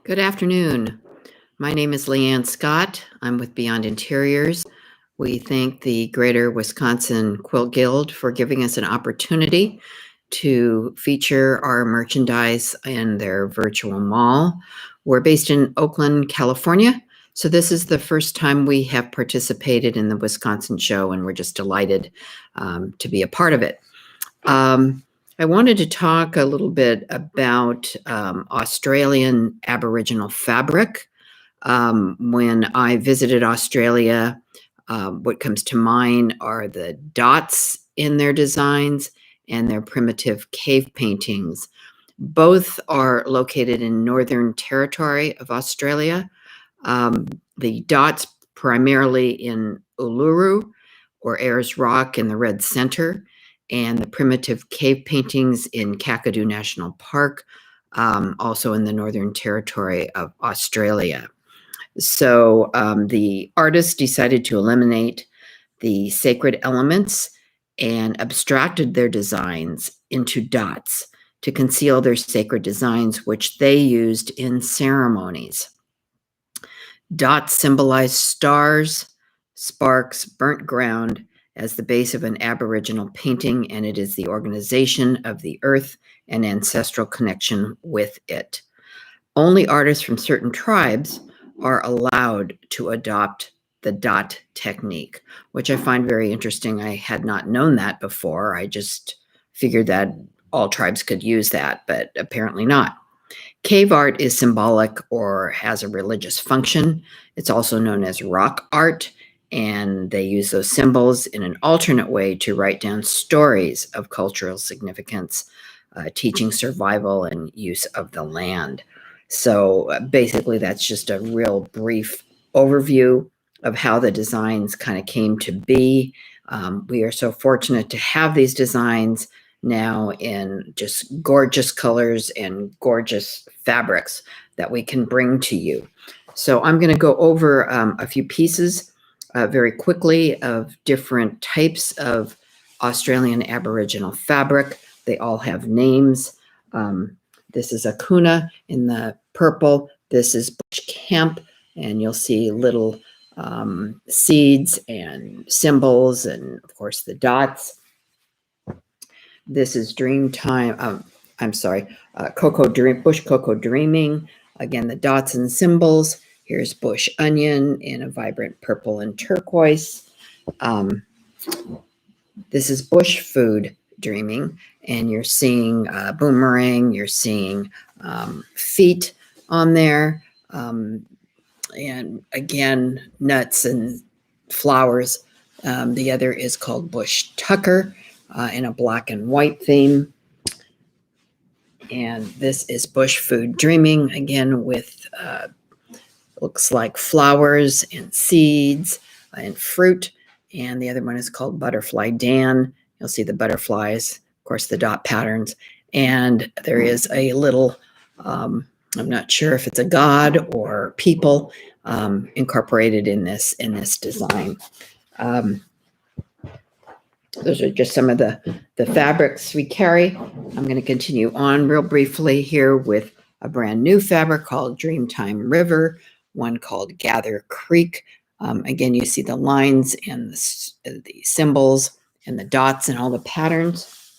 Good afternoon. My name is Leanne Scott. I'm with Beyond Interiors. We thank the Greater Wisconsin Quilt Guild for giving us an opportunity to feature our merchandise in their virtual mall. We're based in Oakland, California. So this is the first time we have participated in the Wisconsin show, and we're just delighted to be a part of it. I wanted to talk a little bit about Australian Aboriginal fabric. When I visited Australia, what comes to mind are the dots in their designs and their primitive cave paintings. Both are located in Northern Territory of Australia. The dots primarily in Uluru or Ayers Rock in the Red Center, and the primitive cave paintings in Kakadu National Park, also in the Northern Territory of Australia. So the artists decided to eliminate the sacred elements and abstracted their designs into dots to conceal their sacred designs, which they used in ceremonies. Dots symbolize stars, sparks, burnt ground as the base of an Aboriginal painting, and it is the organization of the earth and ancestral connection with it. Only artists from certain tribes are allowed to adopt the dot technique, which I find very interesting. I had not known that before. I just figured that all tribes could use that, but apparently not. Cave art is symbolic or has a religious function. It's also known as rock art, and they use those symbols in an alternate way to write down stories of cultural significance, teaching survival and use of the land. So basically, that's just a real brief overview of how the designs kind of came to be. We are so fortunate to have these designs now in just gorgeous colors and gorgeous fabrics that we can bring to you. So I'm going to go over a few pieces very quickly of different types of Australian Aboriginal fabric. They all have names. This is a kuna in the purple. This is bush camp, and you'll see little seeds and symbols, and of course the dots. This is Dreamtime. Bush Coco Dreaming. Again, the dots and symbols. Here's bush onion in a vibrant purple and turquoise. This is bush food dreaming, and you're seeing boomerang. You're seeing feet on there, and again, nuts and flowers. The other is called bush tucker. In a black and white theme. And this is bush food dreaming, again with looks like flowers and seeds and fruit. And the other one is called Butterfly Dan. You'll see the butterflies, of course, the dot patterns. And there is a little, I'm not sure if it's a god or people incorporated in this design. Those are just some of the fabrics we carry. I'm going to continue on real briefly here with a brand new fabric called Dreamtime River, one called Gather Creek. Again, you see the lines and the symbols and the dots and all the patterns.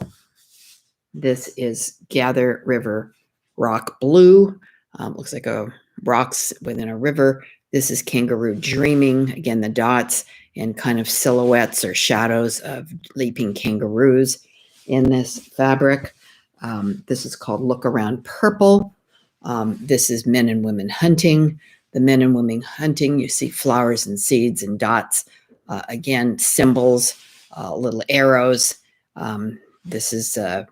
This is Gather River Rock Blue. Looks like a rocks within a river. This is Kangaroo Dreaming. Again, the dots and kind of silhouettes or shadows of leaping kangaroos in this fabric. This is called Look Around Purple. This is Men and Women Hunting. The Men and Women Hunting, you see flowers and seeds and dots. Again, symbols, little arrows. This is, the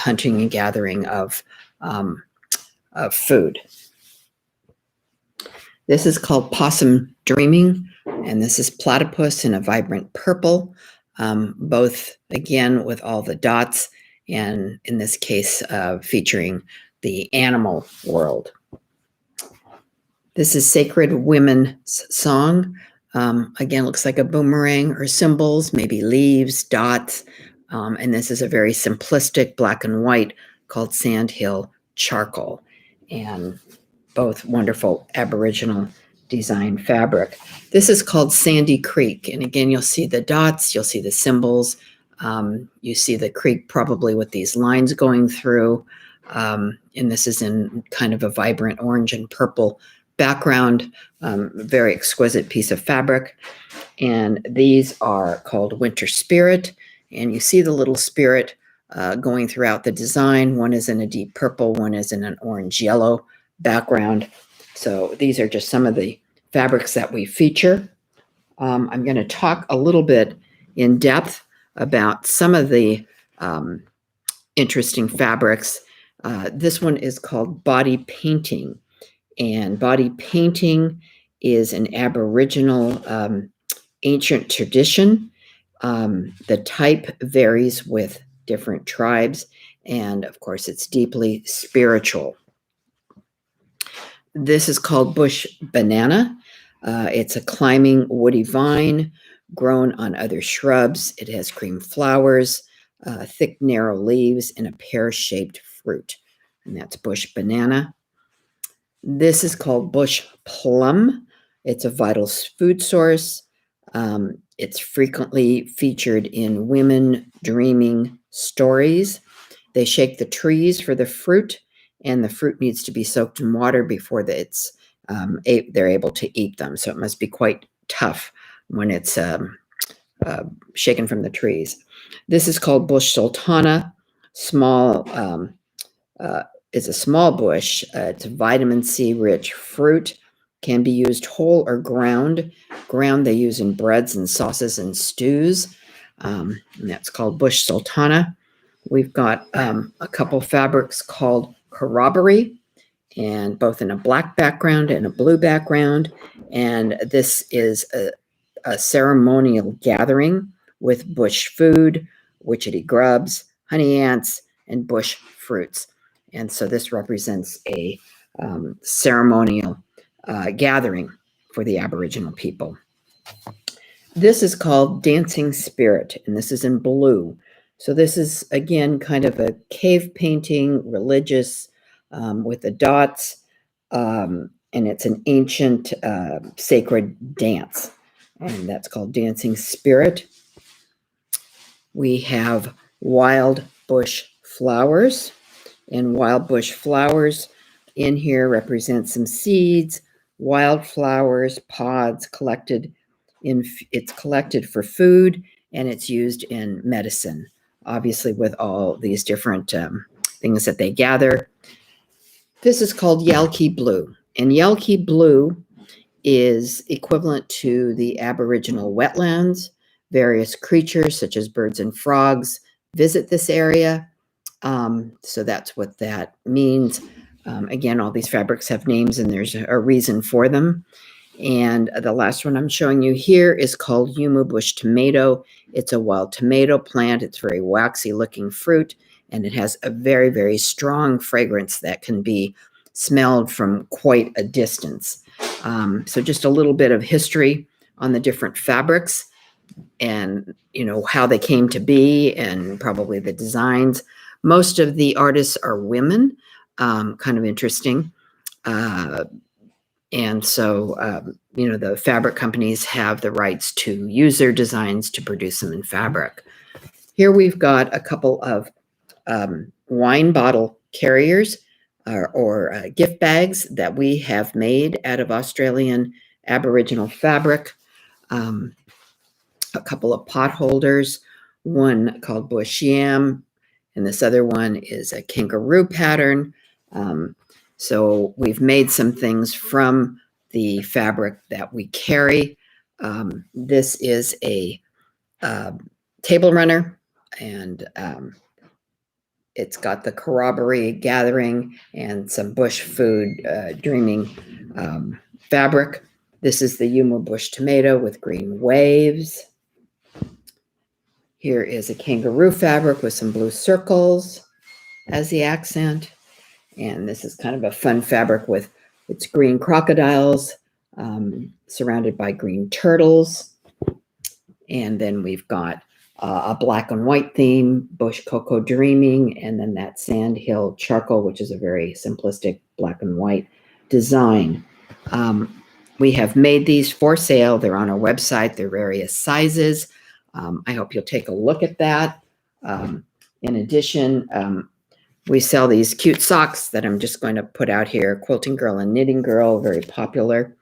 hunting and gathering of food. This is called Possum Dreaming, and this is platypus in a vibrant purple, both, again, with all the dots, and in this case, featuring the animal world. This is Sacred Women's Song. Again, looks like a boomerang or symbols, maybe leaves, dots, and this is a very simplistic black and white called Sandhill Charcoal. And both wonderful Aboriginal design fabric. This is called Sandy Creek. And again, you'll see the dots, you'll see the symbols. You see the creek probably with these lines going through. And this is in kind of a vibrant orange and purple background, very exquisite piece of fabric. And these are called Winter Spirit. And you see the little spirit going throughout the design. One is in a deep purple, one is in an orange yellow background. So these are just some of the fabrics that we feature. I'm going to talk a little bit in depth about some of the interesting fabrics. This one is called body painting. And body painting is an Aboriginal ancient tradition. The type varies with different tribes, and of course, it's deeply spiritual. This is called bush banana. It's a climbing woody vine grown on other shrubs. It has cream flowers, thick, narrow leaves, and a pear-shaped fruit, and that's bush banana. This is called bush plum. It's a vital food source. It's frequently featured in women dreaming stories. They shake the trees for the fruit, and the fruit needs to be soaked in water before they're able to eat them. So it must be quite tough when it's shaken from the trees. This is called bush sultana. It's a small bush. It's a vitamin C rich fruit. Can be used whole or ground. Ground they use in breads and sauces and stews. And that's called bush sultana. We've got a couple fabrics called Corroboree, and both in a black background and a blue background. And this is a ceremonial gathering with bush food, witchetty grubs, honey ants, and bush fruits. And so this represents a ceremonial gathering for the Aboriginal people. This is called Dancing Spirit, and this is in blue. So this is, again, kind of a cave painting, religious, with the dots, and it's an ancient sacred dance, and that's called Dancing Spirit. We have wild bush flowers, and wild bush flowers in here represent some seeds, wildflowers, pods collected it's collected for food, and it's used in medicine, obviously with all these different things that they gather. This is called Yelpy Blue, and Yelpy Blue is equivalent to the Aboriginal wetlands. Various creatures such as birds and frogs visit this area. So that's what that means. Again, all these fabrics have names, and there's a reason for them. And the last one I'm showing you here is called Yumo bush tomato. It's a wild tomato plant. It's very waxy looking fruit, and it has a very, very strong fragrance that can be smelled from quite a distance. So just a little bit of history on the different fabrics and, how they came to be, and probably the designs. Most of the artists are women, kind of interesting. And so, the fabric companies have the rights to use their designs to produce them in fabric. Here we've got a couple of wine bottle carriers or gift bags that we have made out of Australian Aboriginal fabric. A couple of pot holders, one called bush yam, and this other one is a kangaroo pattern. So we've made some things from the fabric that we carry. This is a table runner, and it's got the Corroboree gathering and some bush food dreaming fabric. This is the Yumo bush tomato with green waves. Here is a kangaroo fabric with some blue circles as the accent. And this is kind of a fun fabric with its green crocodiles surrounded by green turtles. And then we've got a black and white theme, bush Coco Dreaming, and then that Sandhill Charcoal, which is a very simplistic black and white design. We have made these for sale. They're on our website. They're various sizes. I hope you'll take a look at that. In addition, we sell these cute socks that I'm just going to put out here. Quilting Girl and Knitting Girl, very popular.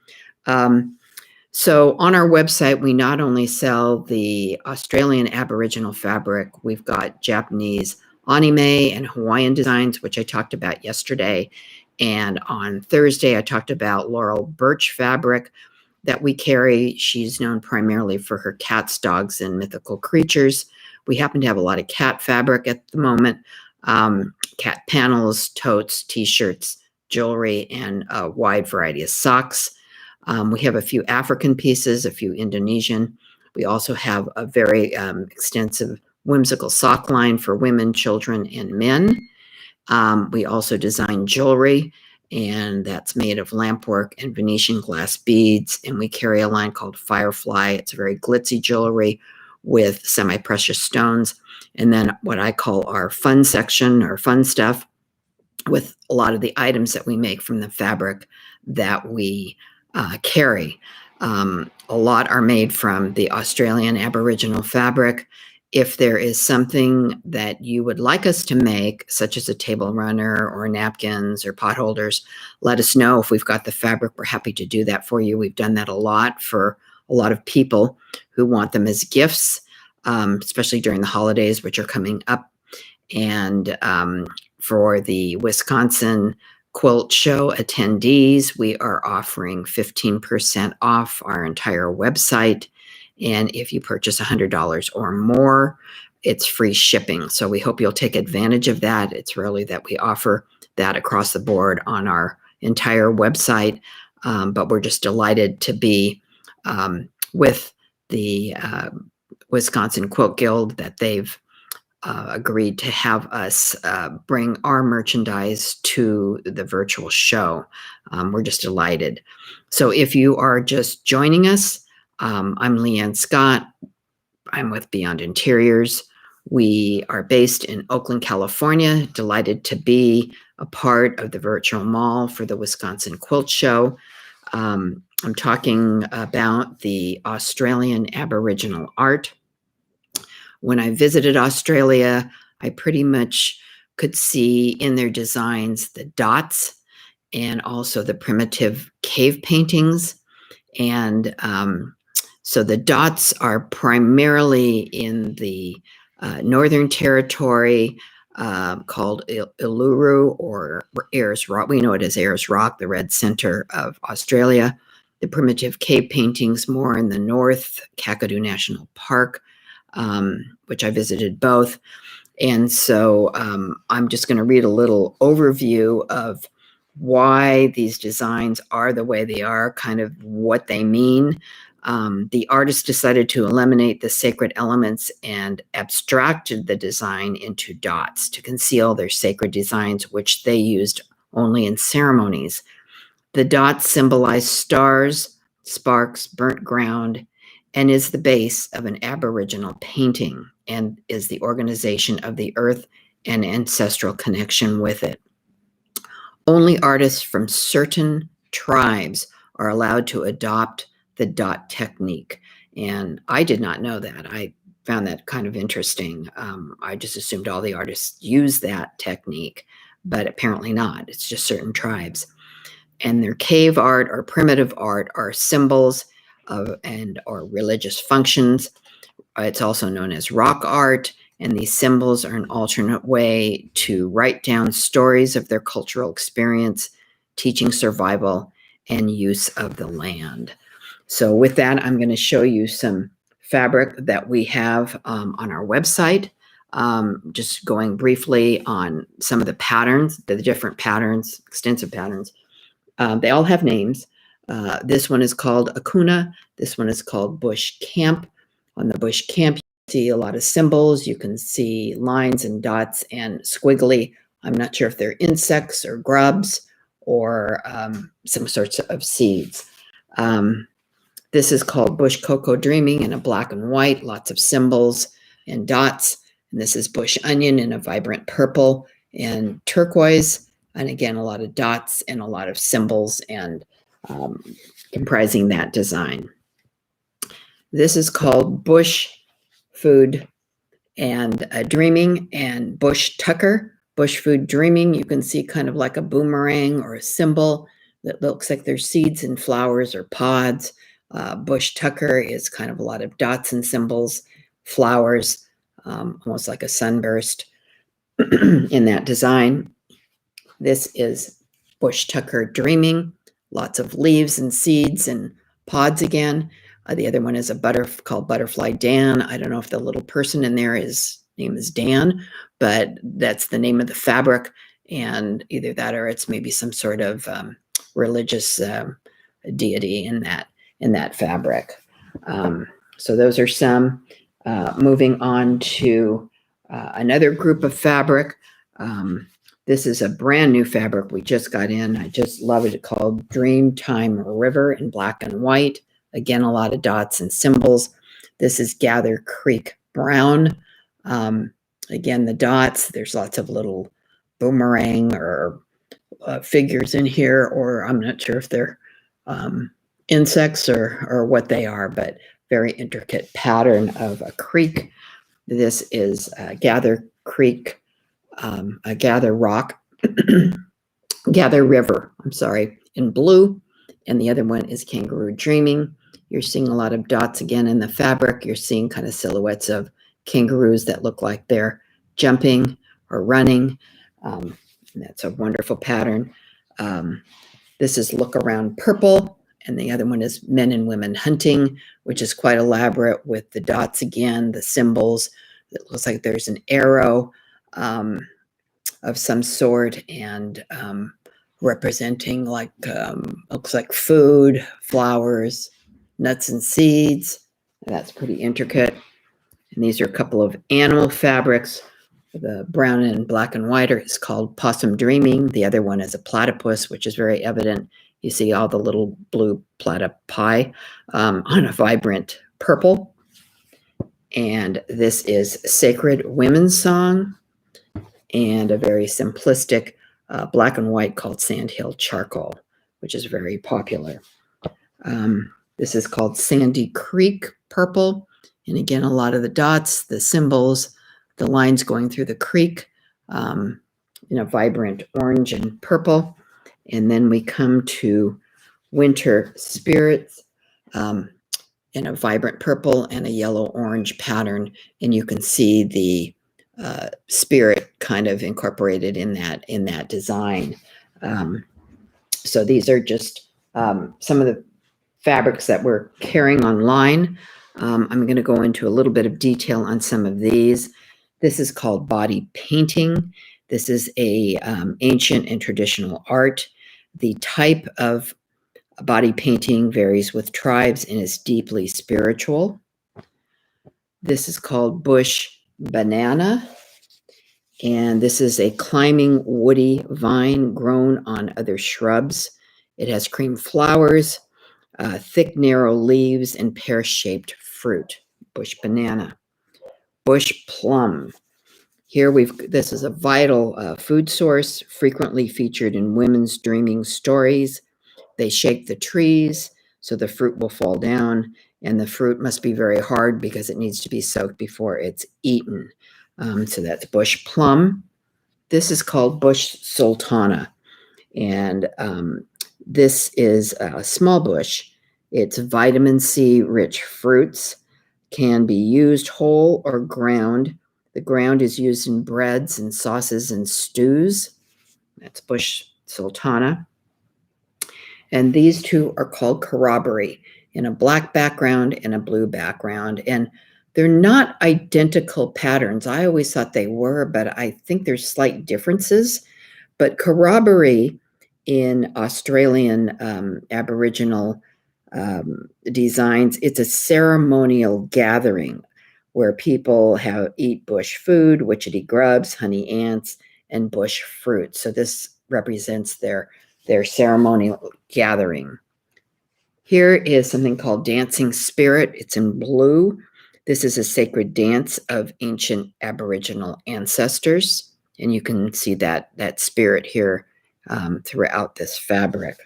So on our website, we not only sell the Australian Aboriginal fabric, we've got Japanese anime and Hawaiian designs, which I talked about yesterday. And on Thursday, I talked about Laurel Birch fabric that we carry. She's known primarily for her cats, dogs, and mythical creatures. We happen to have a lot of cat fabric at the moment. Cat panels, totes, t-shirts, jewelry, and a wide variety of socks. We have a few African pieces, a few Indonesian. We also have a very extensive whimsical sock line for women, children, and men. We also design jewelry, and that's made of lampwork and Venetian glass beads. And we carry a line called Firefly. It's very glitzy jewelry with semi-precious stones. And then what I call our fun section, or fun stuff, with a lot of the items that we make from the fabric that we carry. A lot are made from the Australian Aboriginal fabric. If there is something that you would like us to make, such as a table runner or napkins or pot holders, let us know. If we've got the fabric, we're happy to do that for you. We've done that a lot for a lot of people who want them as gifts, especially during the holidays, which are coming up. And for the Wisconsin Quilt Show attendees, we are offering 15% off our entire website. And if you purchase $100 or more, it's free shipping. So we hope you'll take advantage of that. It's rarely that we offer that across the board on our entire website. But we're just delighted to be with the Wisconsin Quilt Guild, that they've agreed to have us bring our merchandise to the virtual show. We're just delighted. So if you are just joining us, I'm Leanne Scott. I'm with Beyond Interiors. We are based in Oakland, California. Delighted to be a part of the virtual mall for the Wisconsin Quilt Show. I'm talking about the Australian Aboriginal art. When I visited Australia, I pretty much could see in their designs the dots and also the primitive cave paintings. And so the dots are primarily in the Northern Territory, called Uluru, or Ayers Rock. We know it as Ayers Rock, the red center of Australia. The primitive cave paintings more in the north, Kakadu National Park, which I visited both. And so I'm just going to read a little overview of why these designs are the way they are, kind of what they mean. The artist decided to eliminate the sacred elements and abstracted the design into dots to conceal their sacred designs, which they used only in ceremonies. The dots symbolize stars, sparks, burnt ground, and is the base of an Aboriginal painting, and is the organization of the earth and ancestral connection with it. Only artists from certain tribes are allowed to adopt the dot technique. And I did not know that. I found that kind of interesting. I just assumed all the artists use that technique, but apparently not. It's just certain tribes. And their cave art or primitive art are symbols of or religious functions. It's also known as rock art, and these symbols are an alternate way to write down stories of their cultural experience, teaching survival and use of the land. So with that, I'm going to show you some fabric that we have on our website. Just going briefly on some of the patterns, the different patterns, extensive patterns. They all have names. This one is called Akuna. This one is called Bush Camp. On the Bush Camp, you see a lot of symbols. You can see lines and dots and squiggly. I'm not sure if they're insects or grubs or some sorts of seeds. This is called Bush Coco Dreaming in a black and white, lots of symbols and dots. And this is Bush Onion in a vibrant purple and turquoise. And again, a lot of dots and a lot of symbols and comprising that design. This is called Bush Food and Dreaming and Bush Tucker. Bush Food Dreaming, you can see kind of like a boomerang or a symbol that looks like there's seeds and flowers or pods. Bush Tucker is kind of a lot of dots and symbols, flowers, almost like a sunburst in that design. This is Bush Tucker Dreaming, lots of leaves and seeds and pods again. The other one is called Butterfly Dan. I don't know if the little person in there name is Dan, but that's the name of the fabric, and either that or it's maybe some sort of religious deity in that fabric. So those are some. Moving on to another group of fabric. This is a brand new fabric we just got in. I just love it. It's called Dreamtime River in black and white. Again, a lot of dots and symbols. This is Gather Creek Brown. Again, the dots, there's lots of little boomerang or figures in here, or I'm not sure if they're insects or what they are, but very intricate pattern of a creek. This is Gather Creek, Gather Rock, Gather River, I'm sorry, in blue. And the other one is Kangaroo Dreaming. You're seeing a lot of dots again in the fabric. You're seeing kind of silhouettes of kangaroos that look like they're jumping or running. And that's a wonderful pattern. This is Look Around Purple. And the other one is Men and Women Hunting, which is quite elaborate with the dots again, the symbols. It looks like there's an arrow of some sort and representing like, looks like food, flowers, nuts and seeds. That's pretty intricate. And these are a couple of animal fabrics. The brown and black and white is called Possum Dreaming. The other one is a platypus, which is very evident. You see all the little blue platypi on a vibrant purple. And this is Sacred Women's Song and a very simplistic black and white called Sandhill Charcoal, which is very popular. This is called Sandy Creek Purple. And again, a lot of the dots, the symbols, the lines going through the creek in a vibrant orange and purple. And then we come to Winter Spirits in a vibrant purple and a yellow-orange pattern. And you can see the spirit kind of incorporated in that design. So these are just some of the fabrics that we're carrying online. I'm going to go into a little bit of detail on some of these. This is called body painting. This is a ancient and traditional art. The type of body painting varies with tribes and is deeply spiritual. This is called bush banana. And this is a climbing woody vine grown on other shrubs. It has cream flowers, thick, narrow leaves, and pear-shaped fruit. Bush banana. Bush plum. Here this is a vital food source, frequently featured in women's dreaming stories. They shake the trees so the fruit will fall down, and the fruit must be very hard because it needs to be soaked before it's eaten. So that's bush plum. This is called bush sultana, and this is a small bush. It's vitamin C rich fruits, can be used whole or ground. The ground is used in breads and sauces and stews. That's bush sultana. And these two are called corroboree, in a black background and a blue background. And they're not identical patterns. I always thought they were, but I think there's slight differences. But corroboree in Australian Aboriginal designs, it's a ceremonial gathering where people eat bush food, witchetty grubs, honey ants, and bush fruit. So this represents their ceremonial gathering. Here is something called Dancing Spirit. It's in blue. This is a sacred dance of ancient Aboriginal ancestors. And you can see that spirit here throughout this fabric.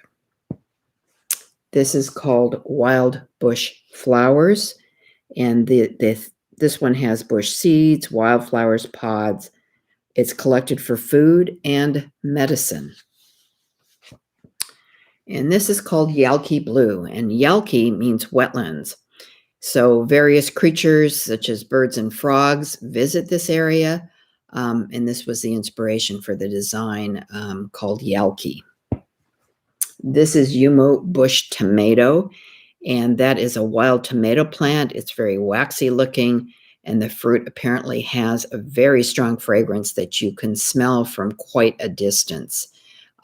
This is called Wild Bush Flowers, and this one has bush seeds, wildflowers, pods. It's collected for food and medicine. And this is called Yelpy Blue, and Yelpy means wetlands. So various creatures such as birds and frogs visit this area, and this was the inspiration for the design called Yelpy. This is Yumo bush tomato, and that is a wild tomato plant. It's very waxy looking, and the fruit apparently has a very strong fragrance that you can smell from quite a distance.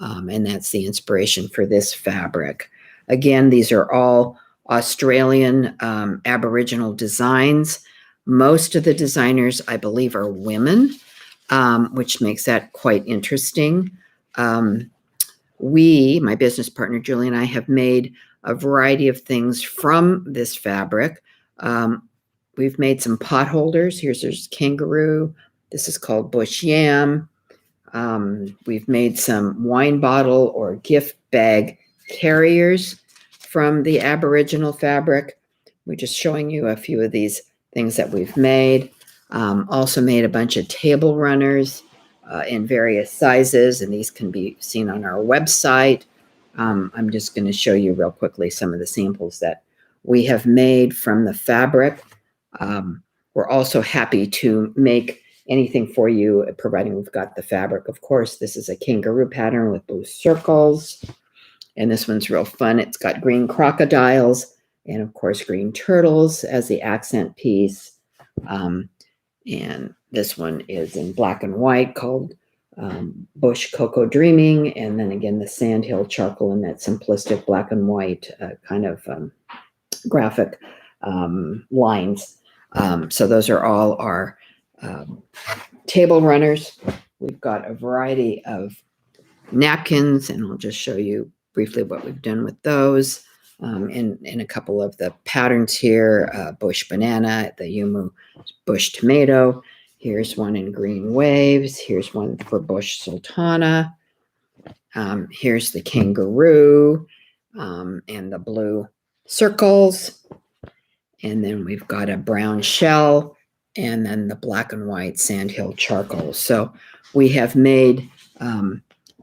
And that's the inspiration for this fabric. Again, these are all Australian Aboriginal designs. Most of the designers, I believe, are women, which makes that quite interesting. My business partner, Julie, and I have made a variety of things from this fabric. We've made some pot holders. There's kangaroo. This is called bush yam. We've made some wine bottle or gift bag carriers from the Aboriginal fabric. We're just showing you a few of these things that we've made. Also made a bunch of table runners in various sizes, and these can be seen on our website. I'm just going to show you real quickly some of the samples that we have made from the fabric. We're also happy to make anything for you, providing we've got the fabric. Of course, this is a kangaroo pattern with blue circles, and this one's real fun. It's got green crocodiles and, of course, green turtles as the accent piece. And this one is in black and white called Bush Coco Dreaming, and then again the Sandhill Charcoal in that simplistic black and white kind of graphic lines. So those are all our table runners. We've got a variety of napkins, and I'll just show you briefly what we've done with those. In a couple of the patterns here, bush banana, the Yumo bush tomato. Here's one in green waves. Here's one for bush sultana. Here's the kangaroo and the blue circles. And then we've got a brown shell, and then the black and white Sandhill charcoal. So we have made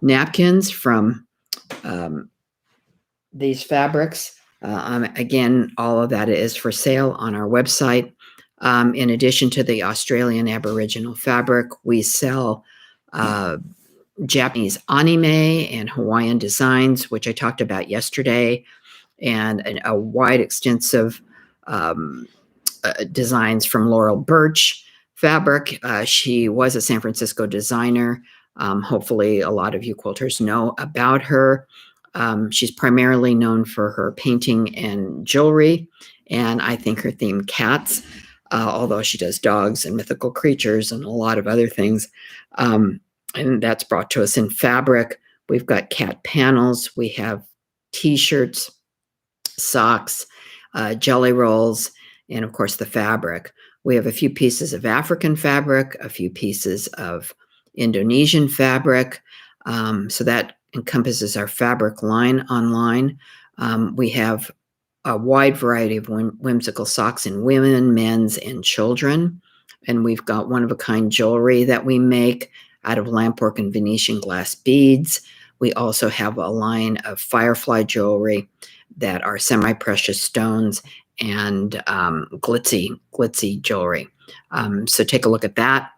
napkins from these fabrics. Again, all of that is for sale on our website. In addition to the Australian Aboriginal fabric, we sell Japanese anime and Hawaiian designs, which I talked about yesterday, and a wide extensive designs from Laurel Birch fabric. She was a San Francisco designer. Hopefully a lot of you quilters know about her. She's primarily known for her painting and jewelry, and I think her theme cats, although she does dogs and mythical creatures and a lot of other things. And that's brought to us in fabric. We've got cat panels. We have t-shirts, socks, jelly rolls, and of course the fabric. We have a few pieces of African fabric, a few pieces of Indonesian fabric. So that encompasses our fabric line online. We have a wide variety of whimsical socks in women, men's, and children. And we've got one-of-a-kind jewelry that we make out of lampwork and Venetian glass beads. We also have a line of firefly jewelry that are semi-precious stones and glitzy jewelry. So take a look at that.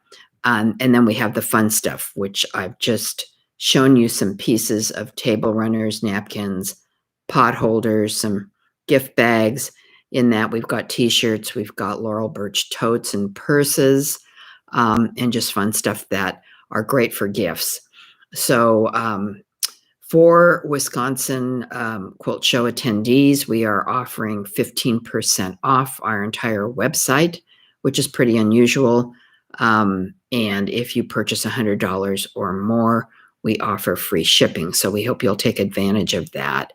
And then we have the fun stuff, which I've just shown you some pieces of table runners, napkins, pot holders, some gift bags. In that, we've got t-shirts, we've got Laurel Birch totes and purses, and just fun stuff that are great for gifts. So for Wisconsin Quilt Show attendees, we are offering 15% off our entire website, which is pretty unusual. And if you purchase $100 or more, we offer free shipping. So we hope you'll take advantage of that.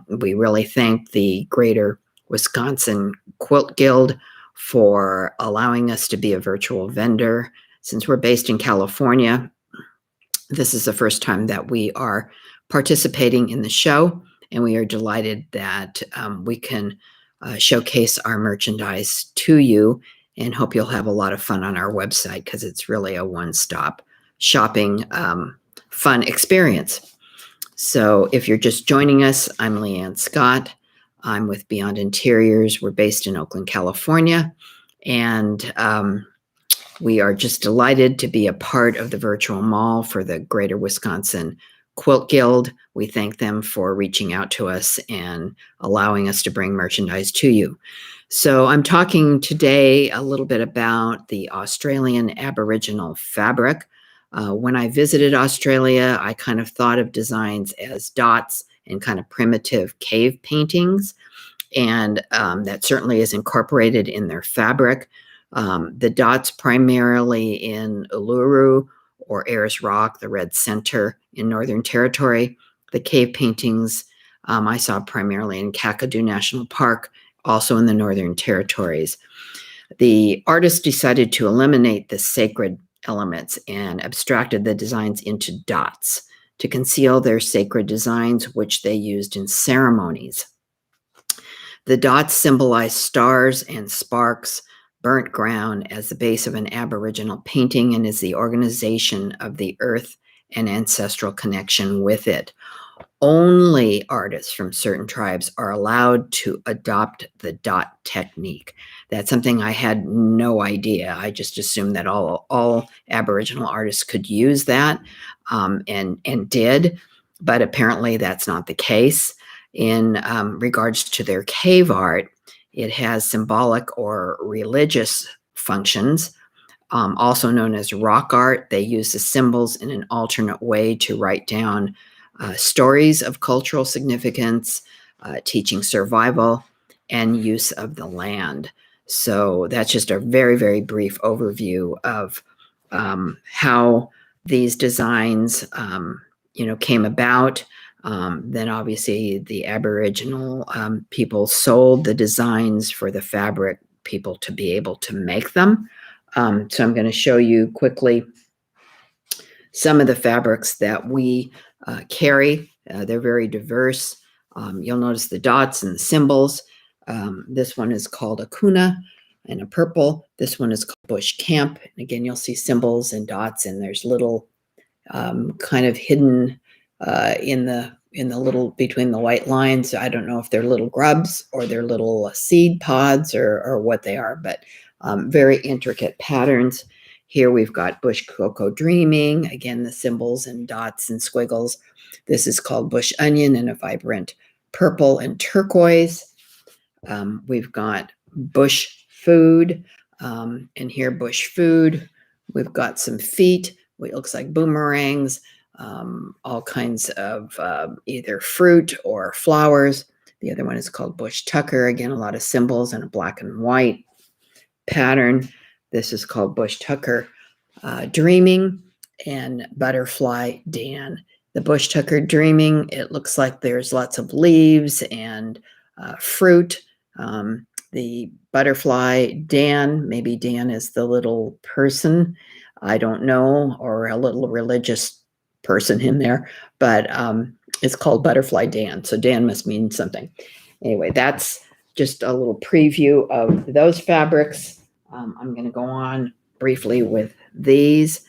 We really thank the Greater Wisconsin Quilt Guild for allowing us to be a virtual vendor. Since we're based in California, This is the first time that we are participating in the show, and we are delighted that we can showcase our merchandise to you, and hope you'll have a lot of fun on our website, because it's really a one-stop shopping fun experience. So if you're just joining us, I'm Leanne Scott. I'm with Beyond Interiors. We're based in Oakland, California, and we are just delighted to be a part of the virtual mall for the Greater Wisconsin Quilt Guild. We thank them for reaching out to us and allowing us to bring merchandise to you. So I'm talking today a little bit about the Australian Aboriginal Fabric. When I visited Australia, I kind of thought of designs as dots and kind of primitive cave paintings, and that certainly is incorporated in their fabric. The dots primarily in Uluru or Ayers Rock, the Red Center in Northern Territory. The cave paintings I saw primarily in Kakadu National Park, also in the Northern Territories. The artist decided to eliminate the sacred elements and abstracted the designs into dots to conceal their sacred designs, which they used in ceremonies. The dots symbolize stars and sparks, burnt ground as the base of an Aboriginal painting, and is the organization of the earth and ancestral connection with it. Only artists from certain tribes are allowed to adopt the dot technique. That's something I had no idea. I just assumed that all Aboriginal artists could use that, and did, but apparently that's not the case. In regards to their cave art, it has symbolic or religious functions, also known as rock art. They use the symbols in an alternate way to write down stories of cultural significance, teaching survival, and use of the land. So that's just a very, very brief overview of how these designs, came about. Then obviously the Aboriginal people sold the designs for the fabric people to be able to make them. So I'm going to show you quickly some of the fabrics that we carry. They're very diverse. You'll notice the dots and the symbols. This one is called a kuna and a purple. This one is called bush camp. And again, you'll see symbols and dots, and there's little kind of hidden in the little between the white lines. I don't know if they're little grubs or they're little seed pods or what they are, but very intricate patterns. Here we've got bush Coco Dreaming. Again, the symbols and dots and squiggles. This is called bush onion in a vibrant purple and turquoise. We've got bush food, and here bush food. We've got some feet, what looks like boomerangs, all kinds of either fruit or flowers. The other one is called bush tucker. Again, a lot of symbols and a black and white pattern. This is called bush tucker Dreaming and butterfly Dan. The bush tucker Dreaming, it looks like there's lots of leaves and fruit. The butterfly Dan, maybe Dan is the little person, I don't know, or a little religious person in there, but it's called butterfly Dan. So Dan must mean something. Anyway, that's just a little preview of those fabrics. I'm going to go on briefly with these.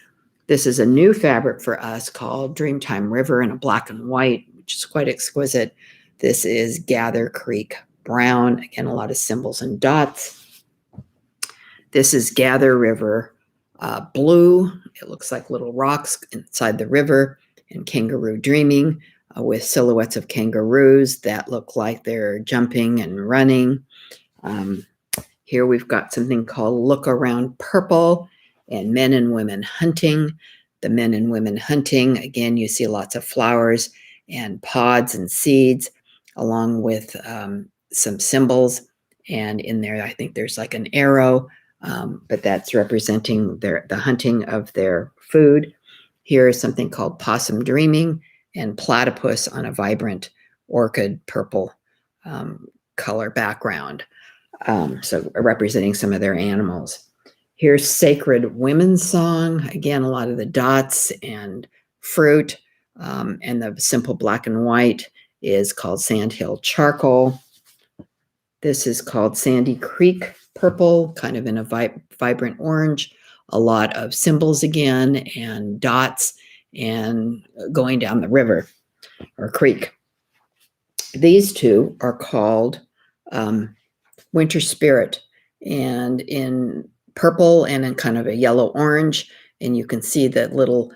This is a new fabric for us called Dreamtime River in a black and white, which is quite exquisite. This is Gather Creek Brown. Again, a lot of symbols and dots. This is Gather River Blue. It looks like little rocks inside the river. And Kangaroo Dreaming with silhouettes of kangaroos that look like they're jumping and running. Here we've got something called Look Around Purple and Men and Women Hunting. The Men and Women Hunting, again, you see lots of flowers and pods and seeds along with some symbols. And in there, I think there's like an arrow, but that's representing the hunting of their food. Here is something called Possum Dreaming and Platypus on a vibrant orchid purple color background. So representing some of their animals. Here's Sacred Women's Song. Again, a lot of the dots and fruit. And the simple black and white is called Sandhill Charcoal. This is called Sandy Creek Purple, kind of in a vibrant orange. A lot of symbols again, and dots, and going down the river or creek. These two are called Winter Spirit, and in purple and in kind of a yellow orange, and you can see that little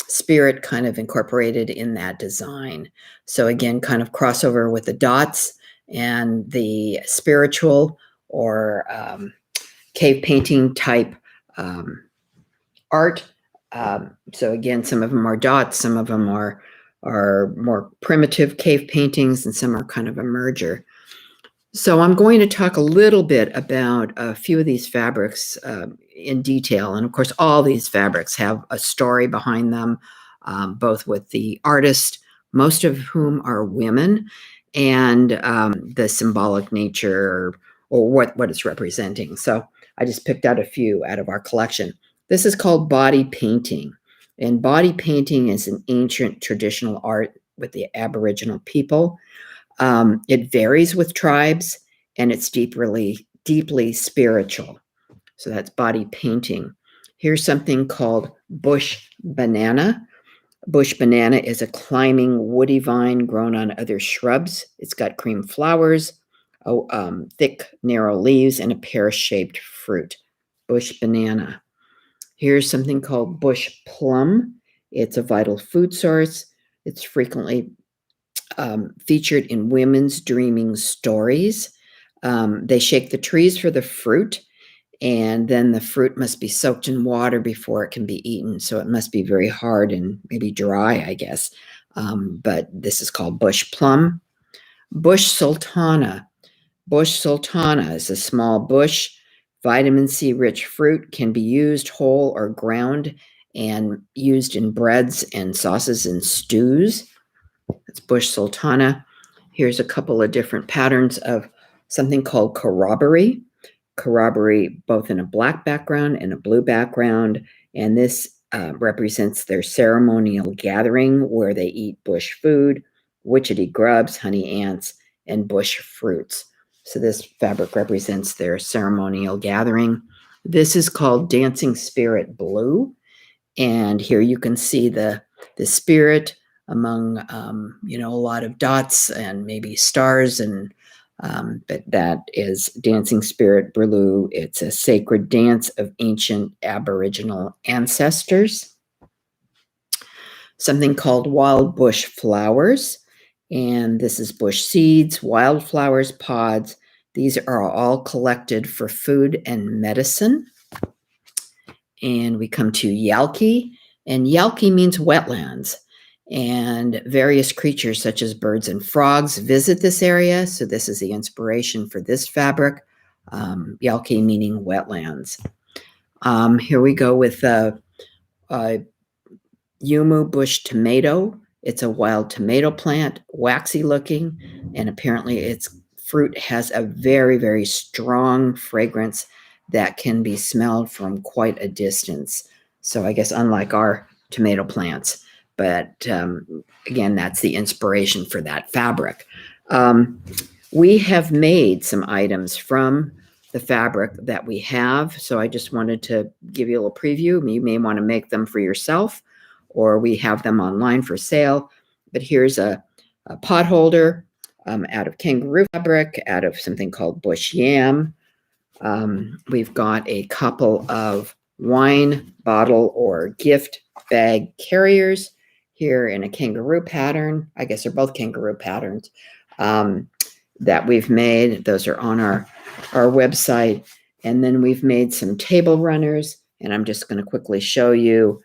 spirit kind of incorporated in that design. So again, kind of crossover with the dots and the spiritual or cave painting type art. So again, some of them are dots, some of them are more primitive cave paintings, and some are kind of a merger. So I'm going to talk a little bit about a few of these fabrics in detail. And of course, all these fabrics have a story behind them, both with the artist, most of whom are women, and the symbolic nature or what it's representing. So I just picked out a few out of our collection. This is called body painting. And body painting is an ancient traditional art with the Aboriginal people. It varies with tribes, and it's deeply spiritual. So that's body painting. Here's something called bush banana. Bush banana is a climbing woody vine grown on other shrubs. It's got cream flowers, thick, narrow leaves, and a pear-shaped fruit. Bush banana. Here's something called bush plum. It's a vital food source. It's frequently featured in women's dreaming stories. They shake the trees for the fruit, and then the fruit must be soaked in water before it can be eaten. So it must be very hard and maybe dry, I guess. But this is called bush plum. Bush sultana. Bush sultana is a small bush. Vitamin C rich fruit, can be used whole or ground and used in breads and sauces and stews. That's bush sultana. Here's a couple of different patterns of something called corroboree. Corroboree, both in a black background and a blue background. And this represents their ceremonial gathering where they eat bush food, witchetty grubs, honey ants, and bush fruits. So this fabric represents their ceremonial gathering. This is called Dancing Spirit Blue. And here you can see the spirit among, a lot of dots and maybe stars. And but that is Dancing Spirit Blue. It's a sacred dance of ancient Aboriginal ancestors. Something called wild bush flowers. And this is bush seeds, wildflowers, pods. These are all collected for food and medicine. And we come to Yelpy, and Yelpy means wetlands. And various creatures such as birds and frogs visit this area. So this is the inspiration for this fabric. Yelpy meaning wetlands. Here we go with Yumo bush tomato. It's a wild tomato plant, waxy looking, and apparently its fruit has a very, very strong fragrance that can be smelled from quite a distance. So I guess unlike our tomato plants, but again, that's the inspiration for that fabric. We have made some items from the fabric that we have. So I just wanted to give you a little preview. You may want to make them for yourself, or we have them online for sale. But here's a pot holder out of kangaroo fabric, out of something called bush yam. We've got a couple of wine bottle or gift bag carriers here in a kangaroo pattern. I guess they're both kangaroo patterns that we've made. Those are on our website. And then we've made some table runners, and I'm just going to quickly show you.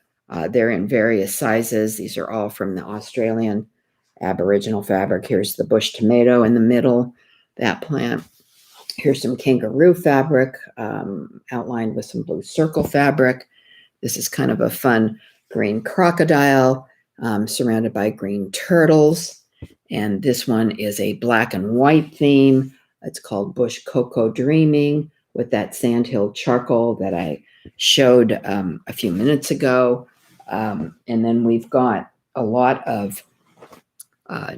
They're in various sizes. These are all from the Australian Aboriginal fabric. Here's the bush tomato in the middle, that plant. Here's some kangaroo fabric outlined with some blue circle fabric. This is kind of a fun green crocodile surrounded by green turtles. And this one is a black and white theme. It's called Bush Coco Dreaming with that Sandhill Charcoal that I showed a few minutes ago. And then we've got a lot of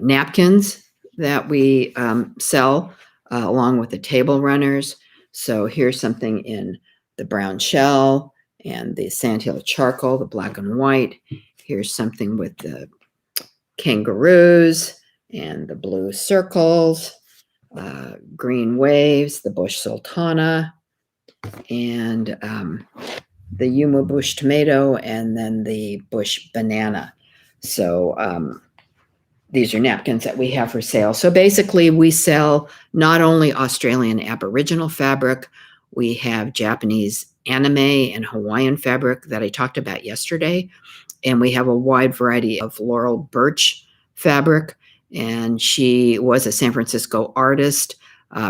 napkins that we sell along with the table runners. So here's something in the brown shell and the Sandhill Charcoal, the black and white. Here's something with the kangaroos and the blue circles, green waves, the bush sultana, and the Yumo bush tomato, and then the bush banana. So these are napkins that we have for sale. So basically, we sell not only Australian Aboriginal fabric, we have Japanese anime and Hawaiian fabric that I talked about yesterday, and we have a wide variety of Laurel Birch fabric. And she was a San Francisco artist,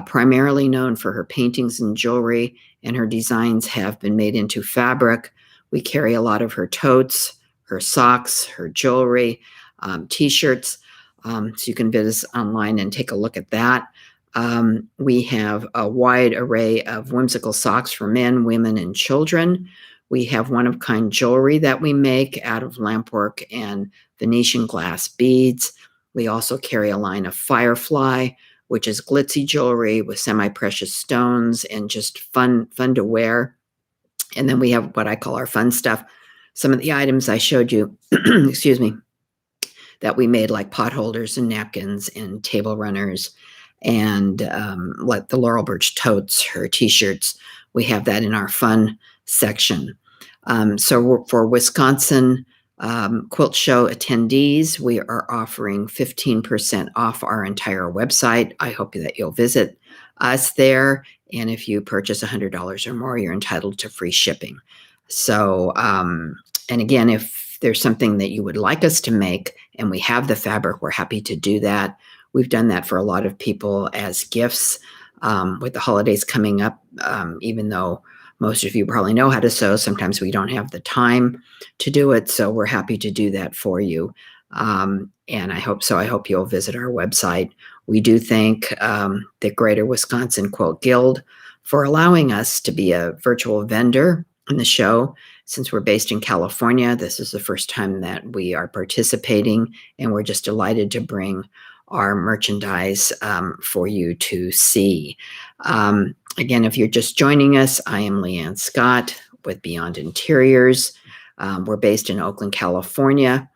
primarily known for her paintings and jewelry, and her designs have been made into fabric. We carry a lot of her totes, her socks, her jewelry, t-shirts. So you can visit us online and take a look at that. We have a wide array of whimsical socks for men, women, and children. We have one-of-kind jewelry that we make out of lampwork and Venetian glass beads. We also carry a line of Firefly, which is glitzy jewelry with semi-precious stones and just fun to wear. And then we have what I call our fun stuff. Some of the items I showed you, excuse me, that we made, like pot holders and napkins and table runners, and like the Laurel Birch totes, her t-shirts. We have that in our fun section. So for Wisconsin Quilt Show attendees, we are offering 15% off our entire website. I hope that you'll visit us there. And if you purchase $100 or more, you're entitled to free shipping. So, and again, if there's something that you would like us to make and we have the fabric, we're happy to do that. We've done that for a lot of people as gifts with the holidays coming up, even though most of you probably know how to sew. Sometimes we don't have the time to do it, so we're happy to do that for you. And I hope you'll visit our website. We do thank the Greater Wisconsin Quilt Guild for allowing us to be a virtual vendor in the show. Since we're based in California, this is the first time that we are participating, and we're just delighted to bring our merchandise for you to see. Again, if you're just joining us, I am Leanne Scott with Beyond Interiors. We're based in Oakland, California,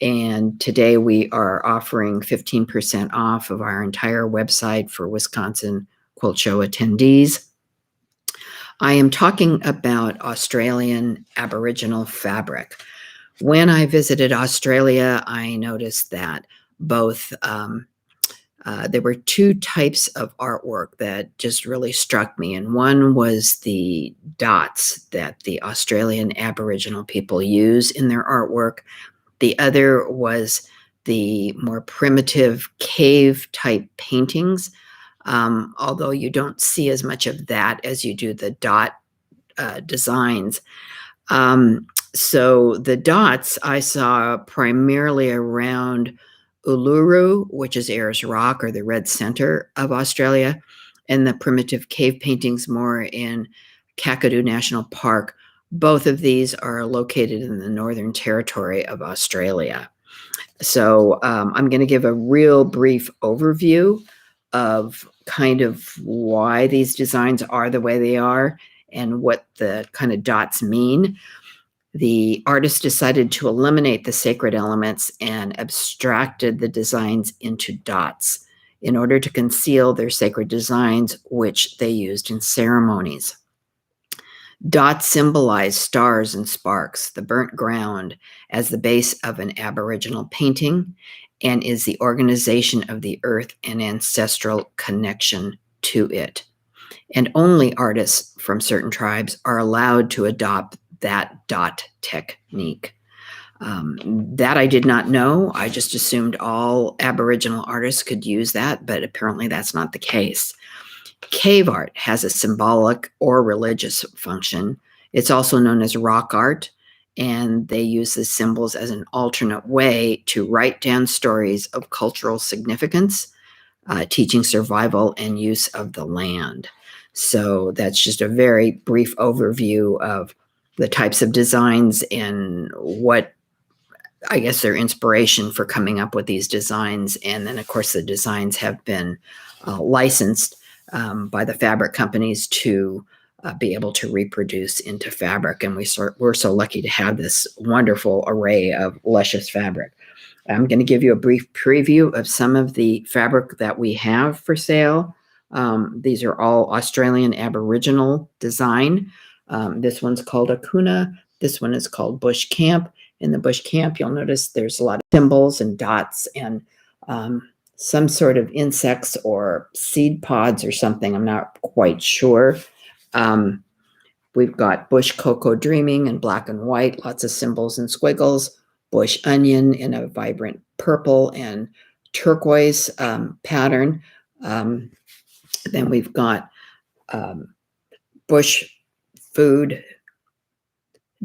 and today we are offering 15% off of our entire website for Wisconsin Quilt Show attendees. I am talking about Australian Aboriginal fabric. When I visited Australia, I noticed that both there were two types of artwork that just really struck me. And one was the dots that the Australian Aboriginal people use in their artwork. The other was the more primitive cave type paintings, although you don't see as much of that as you do the dot designs. So the dots I saw primarily around Uluru, which is Ayers Rock, or the red center of Australia, and the primitive cave paintings more in Kakadu National Park. Both of these are located in the Northern Territory of Australia. So I'm going to give a real brief overview of kind of why these designs are the way they are and what the kind of dots mean. The artist decided to eliminate the sacred elements and abstracted the designs into dots in order to conceal their sacred designs, which they used in ceremonies. Dots symbolize stars and sparks, the burnt ground, as the base of an Aboriginal painting, and is the organization of the earth and ancestral connection to it. And only artists from certain tribes are allowed to adopt that dot technique. That I did not know. I just assumed all Aboriginal artists could use that, but apparently that's not the case. Cave art has a symbolic or religious function. It's also known as rock art, and they use the symbols as an alternate way to write down stories of cultural significance, teaching survival and use of the land. So that's just a very brief overview of the types of designs and what, I guess, their inspiration for coming up with these designs. And then, of course, the designs have been licensed by the fabric companies to be able to reproduce into fabric. And we're so lucky to have this wonderful array of luscious fabric. I'm going to give you a brief preview of some of the fabric that we have for sale. These are all Australian Aboriginal design. This one's called a kuna. This one is called Bush Camp. In the Bush Camp, you'll notice there's a lot of symbols and dots and some sort of insects or seed pods or something. I'm not quite sure. We've got Bush Coco Dreaming in black and white, lots of symbols and squiggles. Bush Onion in a vibrant purple and turquoise pattern. Then we've got Bush Food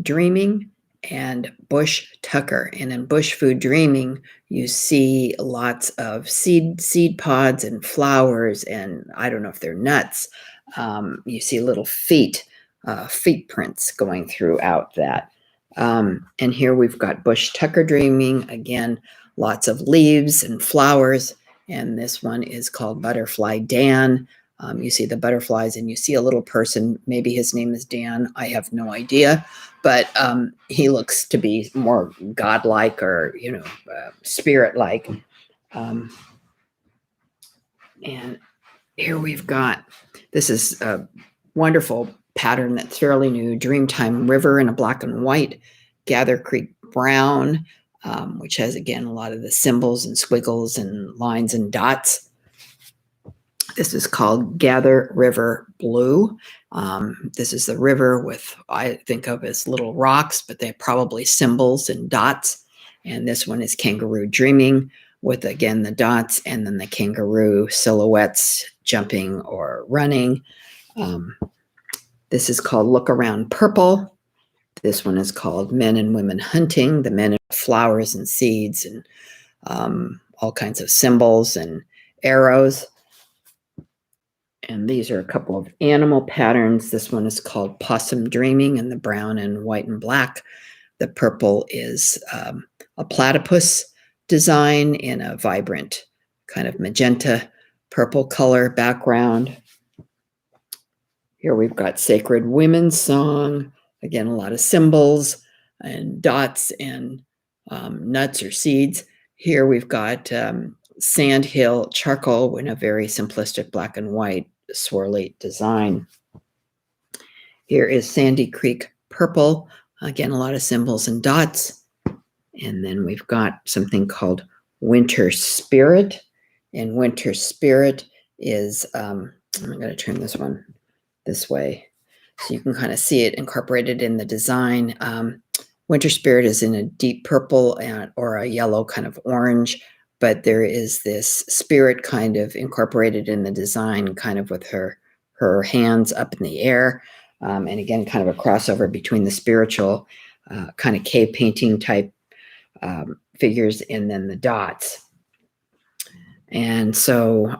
Dreaming and Bush Tucker. And in Bush Food Dreaming, you see lots of seed pods and flowers, and I don't know if they're nuts. You see little feet prints going throughout that. And here we've got Bush Tucker Dreaming, again, lots of leaves and flowers. And this one is called Butterfly Dan. You see the butterflies and you see a little person. Maybe his name is Dan. I have no idea. But he looks to be more godlike or, spirit-like. And here we've got, this is a wonderful pattern that's fairly new, Dreamtime River in a black and white, Gather Creek Brown, which has, again, a lot of the symbols and squiggles and lines and dots. This is called Gather River Blue. This is the river with, I think of as little rocks, but they're probably symbols and dots. And this one is Kangaroo Dreaming with, again, the dots and then the kangaroo silhouettes jumping or running. This is called Look Around Purple. This one is called Men and Women Hunting. The men have flowers and seeds and all kinds of symbols and arrows. And these are a couple of animal patterns. This one is called Possum Dreaming in the brown and white and black. The purple is a platypus design in a vibrant kind of magenta purple color background. Here we've got Sacred Women's Song. Again, a lot of symbols and dots and nuts or seeds. Here we've got Sandhill Charcoal in a very simplistic black and white swirly design. Here is Sandy Creek Purple. Again, a lot of symbols and dots. And then we've got something called Winter Spirit. And Winter Spirit is, I'm going to turn this one this way so you can kind of see it incorporated in the design. Winter Spirit is in a deep purple or a yellow kind of orange, but there is this spirit kind of incorporated in the design, kind of with her hands up in the air. And again, kind of a crossover between the spiritual kind of cave painting type figures and then the dots. And so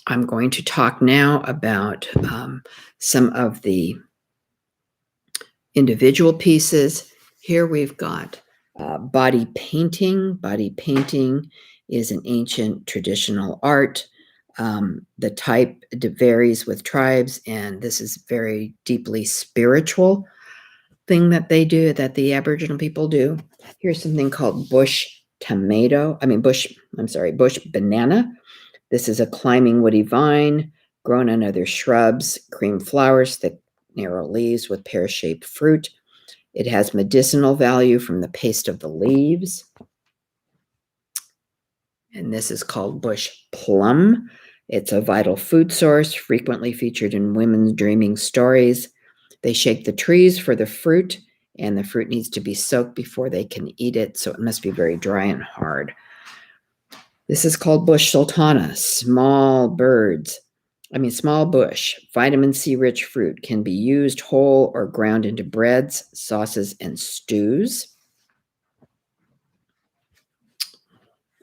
I'm going to talk now about some of the individual pieces. Here we've got body painting. Body painting is an ancient traditional art. The type varies with tribes, and this is very deeply spiritual thing that they do, that the Aboriginal people do. Here's something called bush banana. This is a climbing woody vine grown on other shrubs, cream flowers, thick, narrow leaves with pear-shaped fruit. It has medicinal value from the paste of the leaves. And this is called bush plum. It's a vital food source, frequently featured in women's dreaming stories. They shake the trees for the fruit, and the fruit needs to be soaked before they can eat it, so it must be very dry and hard. This is called bush sultana, small bush, vitamin C rich fruit, can be used whole or ground into breads, sauces, and stews.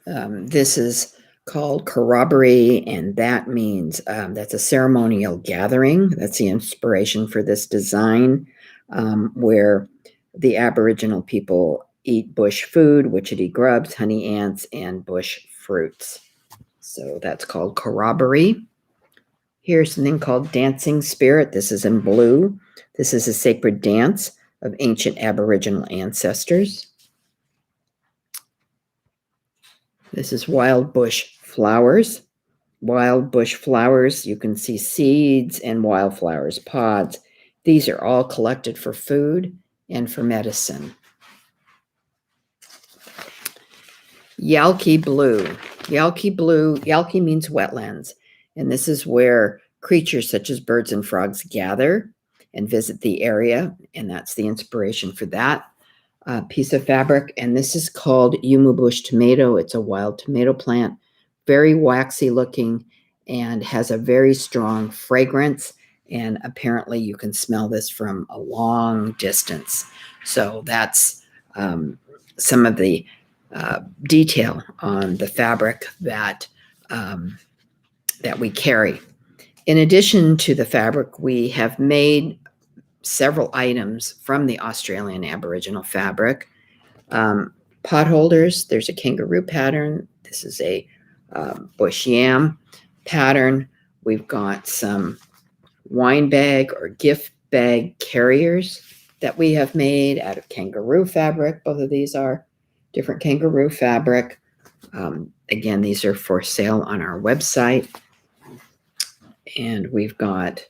This is called Corroboree, and that means that's a ceremonial gathering. That's the inspiration for this design. where the Aboriginal people eat bush food, witchetty grubs, honey ants, and bush fruits. So that's called Corroboree. Here's something called Dancing Spirit. This is in blue. This is a sacred dance of ancient Aboriginal ancestors. This is Wild Bush Flowers. Wild bush flowers, you can see seeds and wildflowers, pods. These are all collected for food and for medicine. Yelpy Blue. Yelpy Blue, Yelpy means wetlands. And this is where creatures such as birds and frogs gather and visit the area. And that's the inspiration for that piece of fabric. And this is called Yumo bush tomato. It's a wild tomato plant, very waxy looking, and has a very strong fragrance. And apparently you can smell this from a long distance. So that's some of the detail on the fabric that we carry. In addition to the fabric, we have made several items from the Australian Aboriginal fabric. Pot holders, there's a kangaroo pattern. This is a bush yam pattern. We've got some wine bag or gift bag carriers that we have made out of kangaroo fabric. Both of these are different kangaroo fabric. Again, these are for sale on our website. And we've got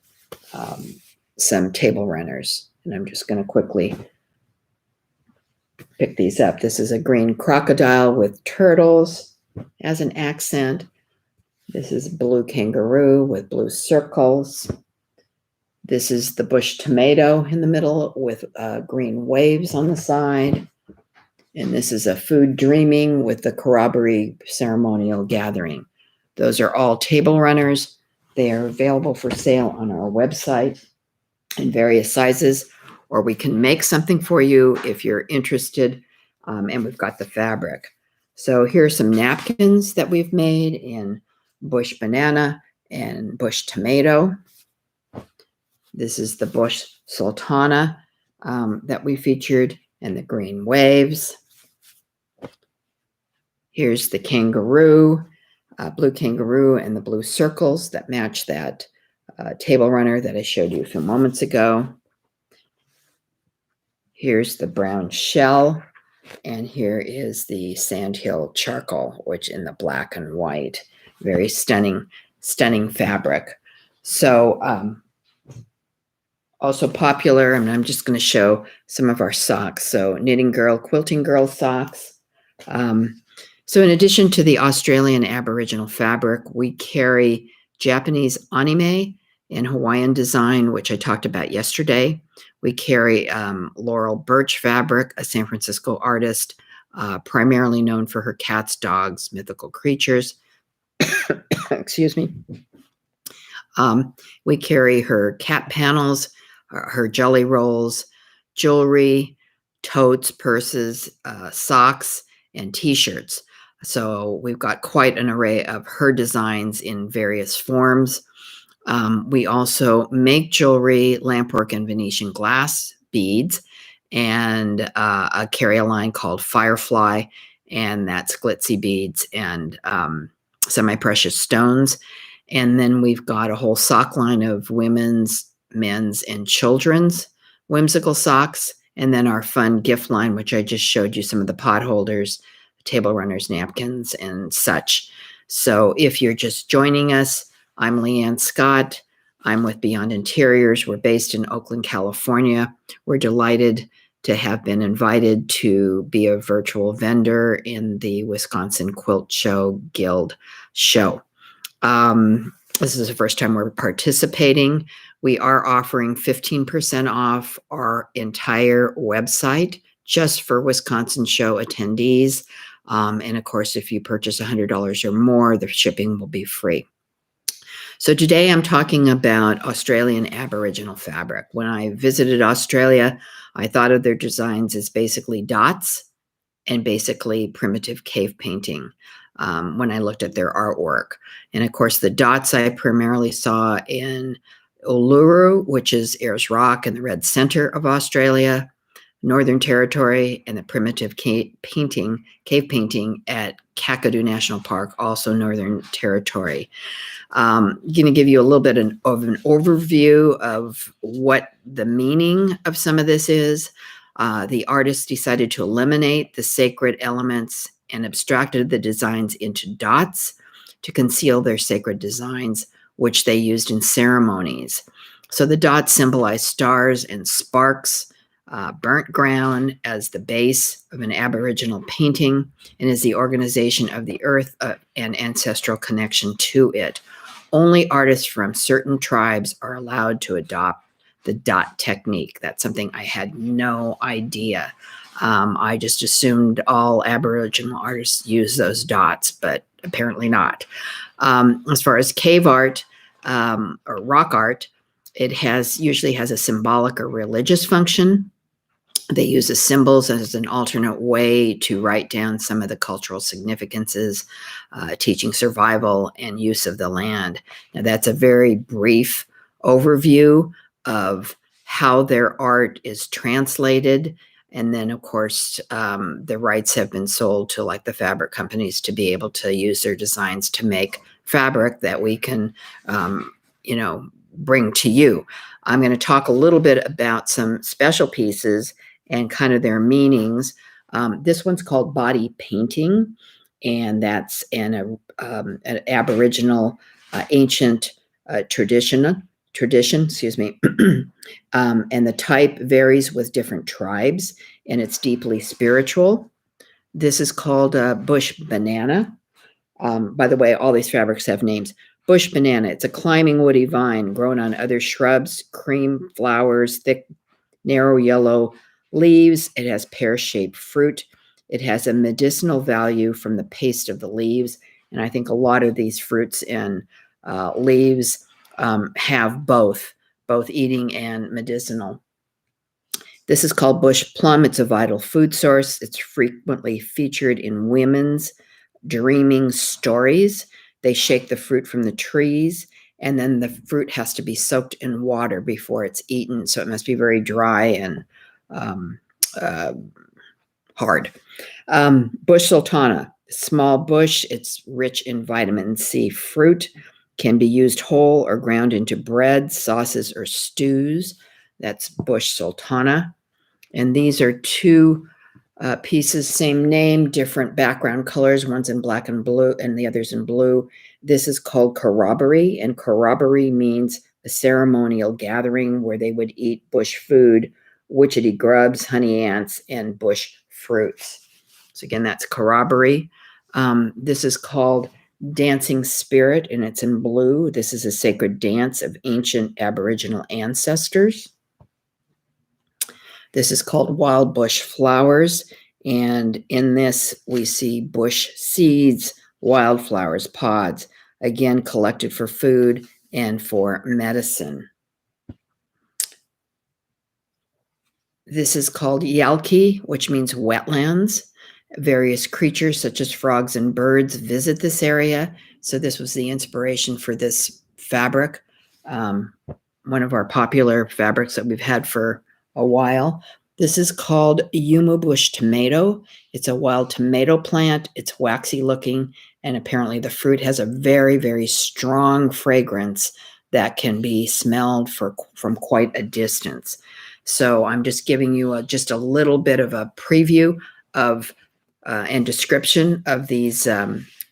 some table runners. And I'm just going to quickly pick these up. This is a green crocodile with turtles as an accent. This is blue kangaroo with blue circles. This is the bush tomato in the middle with green waves on the side. And this is a food dreaming with the Corroboree ceremonial gathering. Those are all table runners. They are available for sale on our website in various sizes, or we can make something for you if you're interested. And we've got the fabric. So here's some napkins that we've made in bush banana and bush tomato. This is the bush sultana that we featured, and the green waves. Here's the kangaroo, blue kangaroo, and the blue circles that match that table runner that I showed you a few moments ago. Here's the brown shell, and here is the Sandhill Charcoal, which in the black and white, very stunning fabric. So also popular, and I'm just going to show some of our socks. So Knitting Girl, Quilting Girl socks. So in addition to the Australian Aboriginal fabric, we carry Japanese anime and Hawaiian design, which I talked about yesterday. We carry Laurel Birch fabric, a San Francisco artist, primarily known for her cats, dogs, mythical creatures. Excuse me. We carry her cat panels, her jelly rolls, jewelry, totes, purses, socks, and t-shirts. So we've got quite an array of her designs in various forms. We also make jewelry, lampwork, and Venetian glass beads, and carry a line called Firefly, and that's glitzy beads and semi-precious stones. And then we've got a whole sock line of women's, men's, and children's whimsical socks. And then our fun gift line, which I just showed you some of the pot holders, table runners, napkins, and such. So if you're just joining us, I'm Leanne Scott. I'm with Beyond Interiors. We're based in Oakland, California. We're delighted to have been invited to be a virtual vendor in the Wisconsin Quilt Show Guild show. This is the first time we're participating. We are offering 15% off our entire website just for Wisconsin show attendees. And of course, if you purchase $100 or more, the shipping will be free. So today I'm talking about Australian Aboriginal fabric. When I visited Australia, I thought of their designs as basically dots and basically primitive cave painting when I looked at their artwork. And of course, the dots I primarily saw in Uluru, which is Ayers Rock in the red center of Australia, Northern Territory, and the primitive cave painting at Kakadu National Park, also Northern Territory. I'm going to give you a little bit of an overview of what the meaning of some of this is. The artist decided to eliminate the sacred elements and abstracted the designs into dots to conceal their sacred designs, which they used in ceremonies. So the dots symbolize stars and sparks, burnt ground as the base of an Aboriginal painting, and is the organization of the earth and ancestral connection to it. Only artists from certain tribes are allowed to adopt the dot technique. That's something I had no idea. I just assumed all Aboriginal artists use those dots, but apparently not. As far as cave art or rock art, it usually has a symbolic or religious function. They use the symbols as an alternate way to write down some of the cultural significances, teaching survival and use of the land. Now, that's a very brief overview of how their art is translated. And then, of course, the rights have been sold to like the fabric companies to be able to use their designs to make fabric that we can, bring to you. I'm going to talk a little bit about some special pieces and kind of their meanings. This one's called body painting, and that's an Aboriginal ancient tradition, excuse me. And the type varies with different tribes, and it's deeply spiritual. This is called bush banana. By the way, all these fabrics have names. Bush banana, it's a climbing woody vine grown on other shrubs, cream flowers, thick, narrow yellow leaves. It has pear-shaped fruit. It has a medicinal value from the paste of the leaves. And I think a lot of these fruits and leaves have both eating and medicinal. This is called bush plum. It's a vital food source. It's frequently featured in women's dreaming stories. They shake the fruit from the trees, and then the fruit has to be soaked in water before it's eaten. So it must be very dry and hard. Bush sultana, small bush. It's rich in vitamin C fruit, can be used whole or ground into bread, sauces, or stews. That's bush sultana. And these are two pieces, same name, different background colors. One's in black and blue and the other's in blue. This is called Corroboree, and Corroboree means a ceremonial gathering where they would eat bush food, witchetty grubs, honey ants, and bush fruits. So again, that's Corroboree. This is called Dancing Spirit, and it's in blue. This is a sacred dance of ancient Aboriginal ancestors. This is called Wild Bush Flowers, and in this we see bush seeds, wildflowers, pods, again collected for food and for medicine. This is called Yelpy, which means wetlands. Various creatures such as frogs and birds visit this area. So this was the inspiration for this fabric, one of our popular fabrics that we've had for a while. This is called Yumo bush tomato. It's a wild tomato plant. It's waxy looking, and apparently the fruit has a very, very strong fragrance that can be smelled from quite a distance. So I'm just giving you just a little bit of a preview of and description of these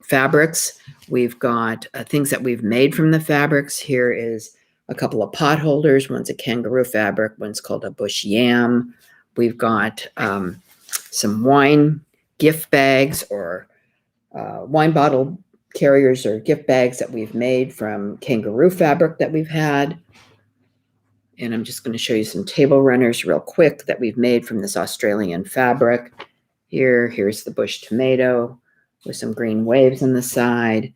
fabrics. We've got things that we've made from the fabrics. Here is a couple of pot holders. One's a kangaroo fabric. One's called a bush yam. We've got some wine gift bags or wine bottle carriers or gift bags that we've made from kangaroo fabric that we've had. And I'm just going to show you some table runners real quick that we've made from this Australian fabric. Here's the bush tomato with some green waves on the side.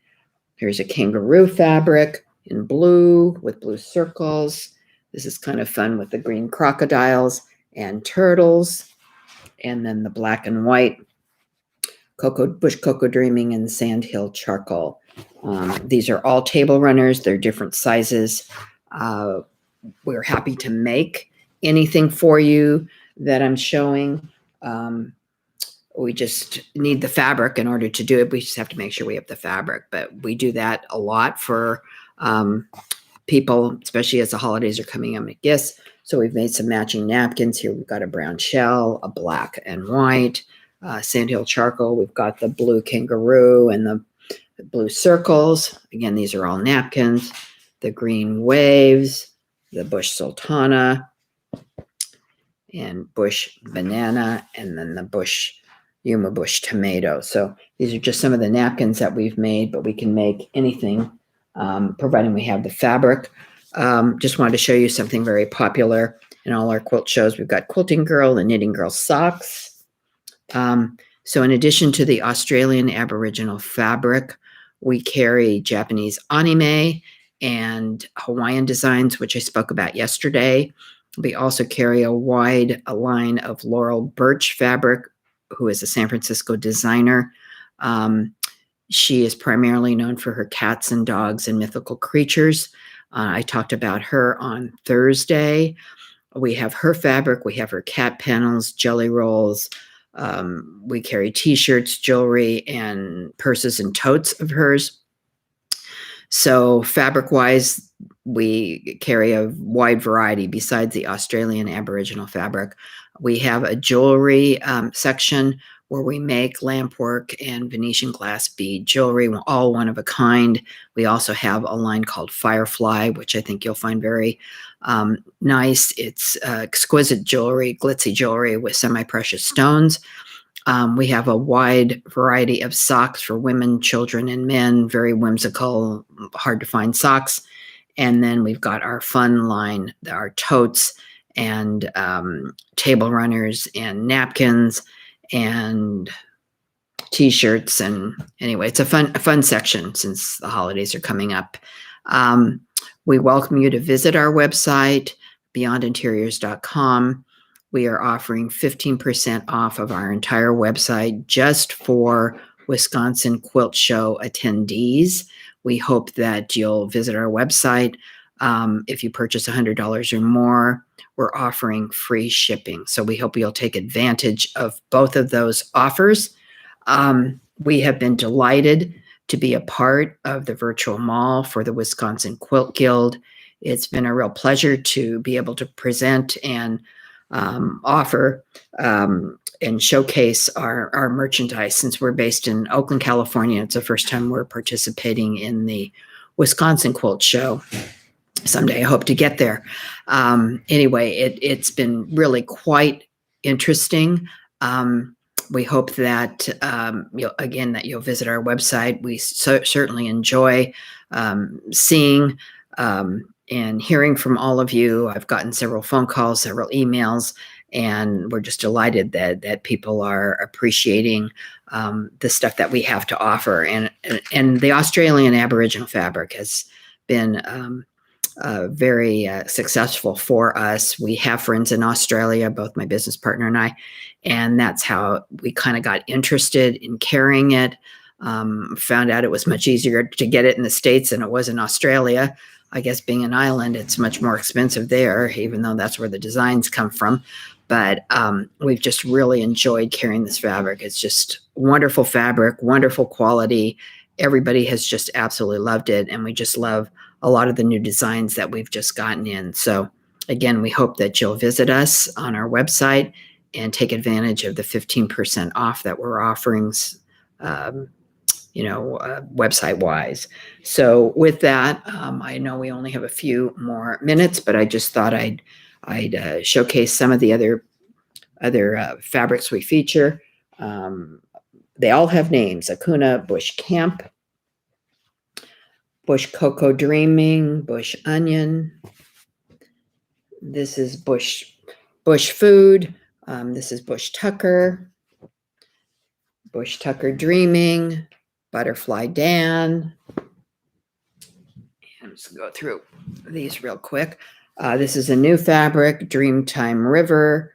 Here's a kangaroo fabric in blue with blue circles. This is kind of fun with the green crocodiles and turtles. And then the black and white bush Coco Dreaming and Sandhill Charcoal. These are all table runners. They're different sizes. We're happy to make anything for you that I'm showing. We just need the fabric in order to do it. We just have to make sure we have the fabric, but we do that a lot for people, especially as the holidays are coming up, I guess. So we've made some matching napkins here. We've got a brown shell, a black and white, Sandhill Charcoal. We've got the blue kangaroo and the blue circles. Again, these are all napkins. The green waves, the bush sultana, and bush banana, and then the bush Yumo bush tomato. So these are just some of the napkins that we've made, but we can make anything, providing we have the fabric. Just wanted to show you something very popular in all our quilt shows. We've got Quilting Girl and Knitting Girl socks. So in addition to the Australian Aboriginal fabric, we carry Japanese anime and Hawaiian designs, which I spoke about yesterday. We also carry a wide line of Laurel Birch fabric, who is a San Francisco designer. She is primarily known for her cats and dogs and mythical creatures. I talked about her on Thursday. We have her fabric. We have her cat panels, jelly rolls. We carry t-shirts, jewelry, and purses and totes of hers. So fabric-wise, we carry a wide variety besides the Australian Aboriginal fabric. We have a jewelry section where we make lampwork and Venetian glass bead jewelry, all one of a kind. We also have a line called Firefly, which I think you'll find very nice. It's exquisite jewelry, glitzy jewelry with semi-precious stones. We have a wide variety of socks for women, children, and men, very whimsical, hard to find socks. And then we've got our fun line, our totes and table runners and napkins and t-shirts. And anyway, it's a fun section since the holidays are coming up. We welcome you to visit our website, beyondinteriors.com. We are offering 15% off of our entire website just for Wisconsin Quilt Show attendees. We hope that you'll visit our website. If you purchase $100 or more, we're offering free shipping. So we hope you'll take advantage of both of those offers. We have been delighted to be a part of the virtual mall for the Wisconsin Quilt Guild. It's been a real pleasure to be able to present and offer and showcase our merchandise. Since we're based in Oakland, California, it's the first time we're participating in the Wisconsin Quilt Show. Someday I hope to get there. Anyway, it's been really quite interesting. We hope that, that you'll visit our website. We certainly enjoy seeing and hearing from all of you. I've gotten several phone calls, several emails, and we're just delighted that people are appreciating the stuff that we have to offer. And the Australian Aboriginal fabric has been very successful for us. We have friends in Australia, both my business partner and I, and that's how we kind of got interested in carrying it. Found out it was much easier to get it in the States than it was in Australia. I guess being an island, it's much more expensive there, even though that's where the designs come from. But we've just really enjoyed carrying this fabric. It's just wonderful fabric, wonderful quality. Everybody has just absolutely loved it. And we just love a lot of the new designs that we've just gotten in. So again, we hope that you'll visit us on our website and take advantage of the 15% off that we're offering, website wise. So with that, I know we only have a few more minutes, but I just thought I'd showcase some of the other fabrics we feature. They all have names: Akuna Bush Camp, Bush Coco Dreaming, Bush Onion. This is Bush Food. This is Bush Tucker Dreaming, Butterfly Dan. I'm just going to go through these real quick. This is a new fabric, Dreamtime River,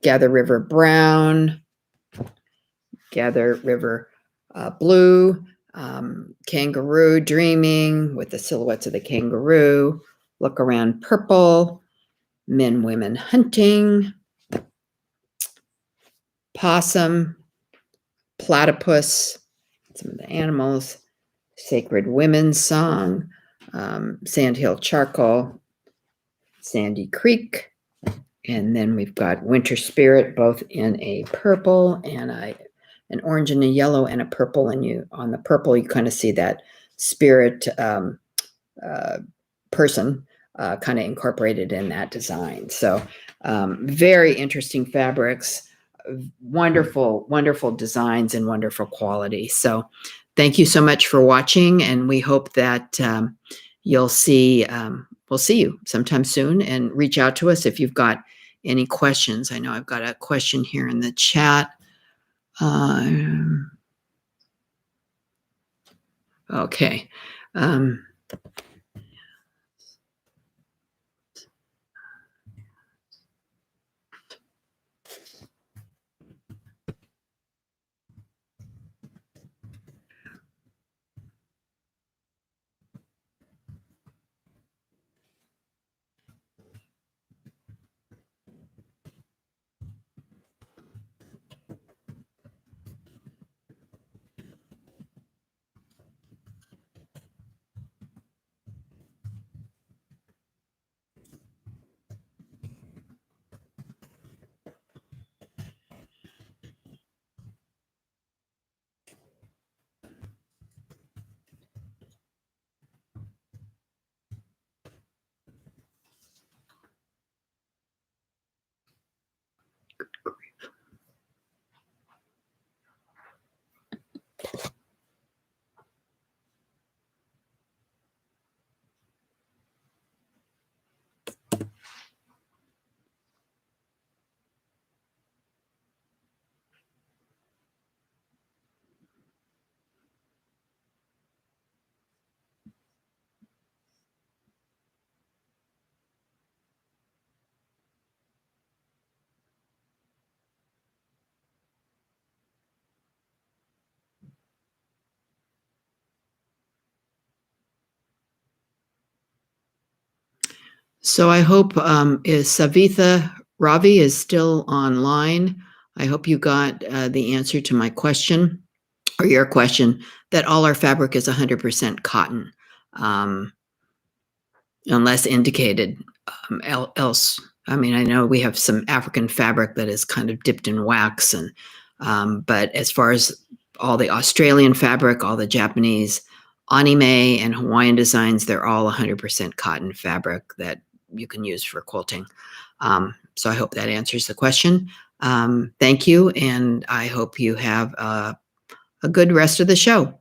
Gather River Brown, Gather River Blue, Kangaroo Dreaming with the silhouettes of the kangaroo. Look Around Purple. Men, Women Hunting. Possum. Platypus. Some of the animals. Sacred Women's Song. Sandhill Charcoal. Sandy Creek. And then we've got Winter Spirit, both in a purple and an orange and a yellow and a purple. And on the purple, you kind of see that spirit person kind of incorporated in that design. So very interesting fabrics, wonderful, wonderful designs and wonderful quality. So thank you so much for watching. And we hope that we'll see you sometime soon, and reach out to us if you've got any questions. I know I've got a question here in the chat. Okay. So I hope is Savitha Ravi is still online. I hope you got the answer to my question, or your question, that all our fabric is 100% cotton, unless indicated else. I mean, I know we have some African fabric that is kind of dipped in wax, but as far as all the Australian fabric, all the Japanese anime and Hawaiian designs, they're all 100% cotton fabric that you can use for quilting. So I hope that answers the question. Thank you, and I hope you have a good rest of the show.